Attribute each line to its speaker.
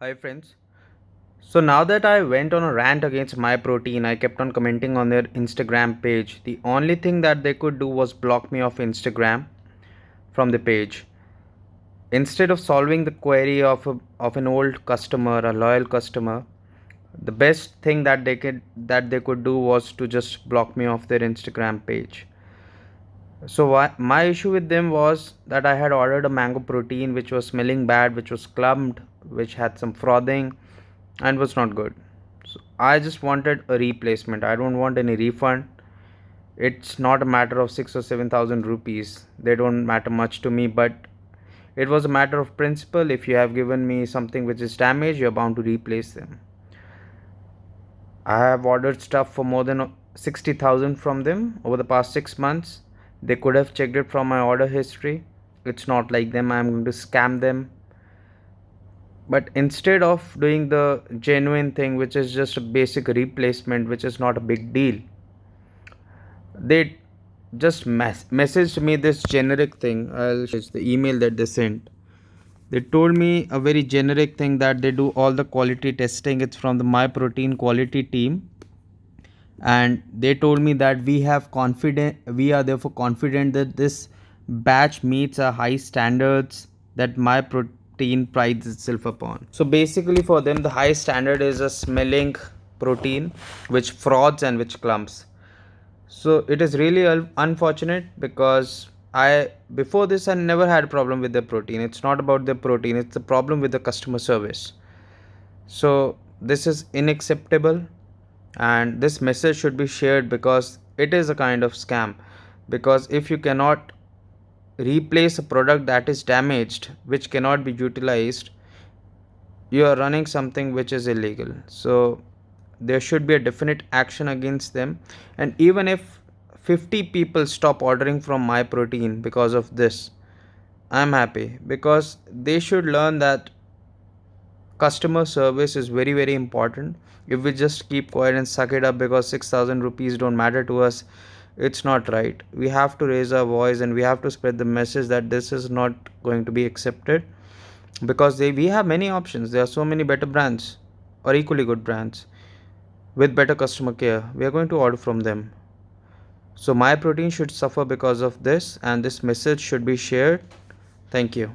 Speaker 1: Hi friends. So now that I went on a rant against MyProtein, I kept on commenting on their Instagram page. The only thing that they could do was block me off Instagram from the page. Instead of solving the query of an old customer, a loyal customer, the best thing that they could do was to just block me off their Instagram page. So my issue with them was that I had ordered a mango protein which was smelling bad, which was clumped, which had some frothing, and was not good. So I just wanted a replacement. I don't want any refund. It's not a matter of 6 or 7,000 rupees. They don't matter much to me, but it was a matter of principle. If you have given me something which is damaged, you're bound to replace them. I have ordered stuff for more than 60,000 from them over the past 6 months. They could have checked it from my order history. It's not like them. I'm going to scam them. But instead of doing the genuine thing, which is just a basic replacement, which is not a big deal, they just messaged me this generic thing. I'll show you the email that they sent. They told me a very generic thing that they do all the quality testing. It's from the MyProtein quality team, and they told me that we are therefore confident that this batch meets a high standards that MyProtein prides itself upon. So basically for them the high standard is a smelling protein which froths and which clumps. So it is really unfortunate because I before this I never had a problem with the protein. It's not about the protein, it's the problem with the customer service. So this is unacceptable, and this message should be shared because it is a kind of scam. Because if you cannot replace a product that is damaged, which cannot be utilized, you are running something which is illegal. So there should be a definite action against them. And even if 50 people stop ordering from MyProtein because of this, I'm happy, because they should learn that customer service is very important. If we just keep quiet and suck it up because 6,000 rupees don't matter to us, it's not right. We have to raise our voice and we have to spread the message that this is not going to be accepted, because we have many options. There are so many better brands or equally good brands with better customer care. We are going to order from them. So MyProtein should suffer because of this, and this message should be shared. Thank you.